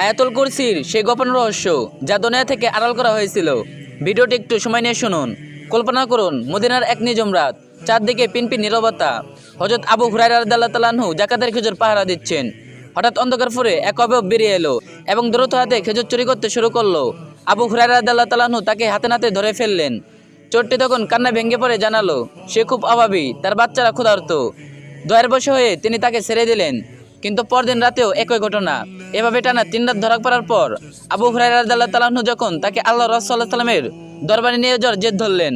আয়াতুল কুরসির সেই গোপন রহস্য যা দুনিয়া থেকে আড়াল করা হয়েছিল। ভিডিওটি একটু সময় নিয়ে শুনুন। কল্পনা করুন, মদিনার এক নিজম রাত, চারদিকে পিনপিন নীরবতা। হযরত আবু হুরায়রা রাদিয়াল্লাহু তাআলা আনহু জাকাতের খেজুর পাহারা দিচ্ছেন। হঠাৎ অন্ধকার ফুরে এক অবয়ব বেরিয়ে এলো এবং দ্রুত হাতে খেজুর চুরি করতে শুরু করলো। আবু হুরায়রা রাদিয়াল্লাহু তাআলা আনহু তাকে হাতে নাতে ধরে ফেললেন। চোরটি তখন কান্না ভেঙে পড়ে জানালো সে খুব অভাবী, তার বাচ্চারা ক্ষুধার্ত। দয়ের বশে হয়ে তিনি তাকে ছেড়ে দিলেন। কিন্তু পরদিন রাতেও একই ঘটনা। এভাবে টানা 3 রাত ধরা পড়ার পর আবু হুরায়রা রাদিয়াল্লাহু তাআলা আনহু যখন তাকে আল্লাহ রাসূল সাল্লাল্লাহু আলাইহি ওয়াসাল্লামের দরবারে নিয়ে যাওয়ার জেদ ধরলেন,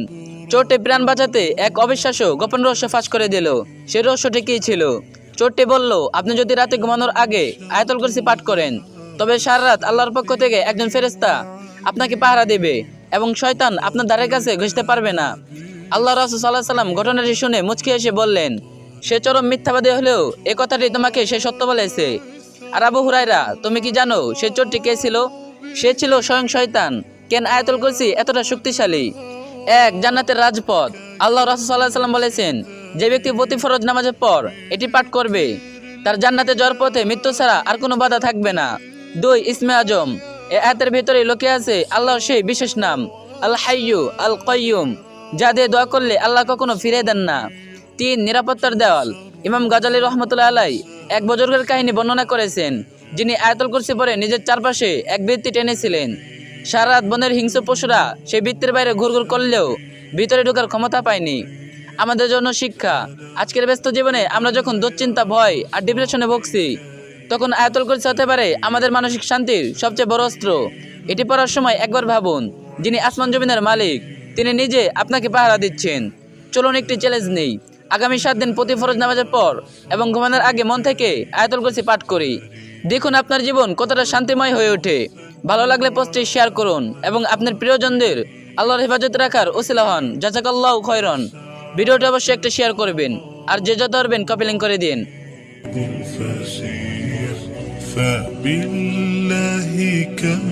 চোরটি প্রাণ বাঁচাতে এক অবিশ্বাস্য গোপন রহস্য ফাঁস করে দিল। সেই রহস্যটি কী ছিল? চোরটি বলল, আপনি যদি রাতে ঘুমানোর আগে আয়াতুল কুরসি পাঠ করেন, তবে সারা রাত আল্লাহর পক্ষ থেকে একজন ফেরেশতা আপনাকে পাহারা দেবে এবং শয়তান আপনার ধারের কাছে ঘেঁষতে পারবে না। আল্লাহ রাসূল সাল্লাল্লাহু আলাইহি ওয়াসাল্লাম ঘটনাটি শুনে মুচকি এসে বললেন, সে চরম মিথ্যাবাদী হলেও এ কথাটি তোমাকে সে সত্য বলেছে। আর আবু হুরায়রা, তুমি কি জানো সে চোরটি কে ছিল? সে ছিল স্বয়ং শয়তান। কেন আয়াতুল কুরসি এতটা শক্তিশালী? এক জান্নাতের রাজপথ। আল্লাহ রাসূল সাল্লাল্লাহু আলাইহি ওয়াসাল্লাম বলেছেন, যে ব্যক্তি প্রতি ফরজ নামাজের পর এটি পাঠ করবে, তার জান্নাতে যাওয়ার পথে মৃত্যু ছাড়া আর কোনো বাধা থাকবে না। 2 ইসমে আজম। এই আয়াতের ভিতরে লুকিয়ে আছে আল্লাহর সেই বিশেষ নাম আল হাইয়্যু আল কাইয়্যুম, যা দিয়ে দোয়া করলে আল্লাহ কখনো ফিরে দেন না। 3 নিরাপত্তার দেওয়াল। ইমাম গাজ্জালী রাহমাতুল্লাহ আলাইহি এক বুজুর্গের কাহিনী বর্ণনা করেছেন, যিনি আয়াতুল কুরসি পড়ে নিজের চারপাশে এক বৃত্তি টেনেছিলেন। সারা রাত বনের হিংস্র পশুরা সেই বৃত্তের বাইরে ঘুরঘুর করলেও ভিতরে ঢোকার ক্ষমতা পায়নি। আমাদের জন্য শিক্ষা। আজকের ব্যস্ত জীবনে আমরা যখন দুশ্চিন্তা, ভয় আর ডিপ্রেশনে ভুগছি, তখন আয়াতুল কুরসি হতে পারে আমাদের মানসিক শান্তির সবচেয়ে বড় অস্ত্র। এটি পড়ার সময় একবার ভাবুন, যিনি আসমান জমিনের মালিক, তিনি নিজে আপনাকে পাহারা দিচ্ছেন। চলুন একটি চ্যালেঞ্জ নেই। আগামী 7 দিন প্রতি ফরজ নামাজের পর এবং ঘুমানোর আগে মন থেকে আয়াতুল কুরসি পাঠ করি। দেখুন আপনার জীবন কতটা শান্তিময় হয়ে ওঠে। ভালো লাগলে পোস্টটি শেয়ার করুন এবং আপনার প্রিয়জনদের আল্লাহর হেফাজতে রাখার ওসিলা হন। জাযাকাল্লাহু খায়রান। ভিডিওটি অবশ্যই একটা শেয়ার করবেন আর যে যত পারবেন কপি লিংক করে দিন। فبالله كم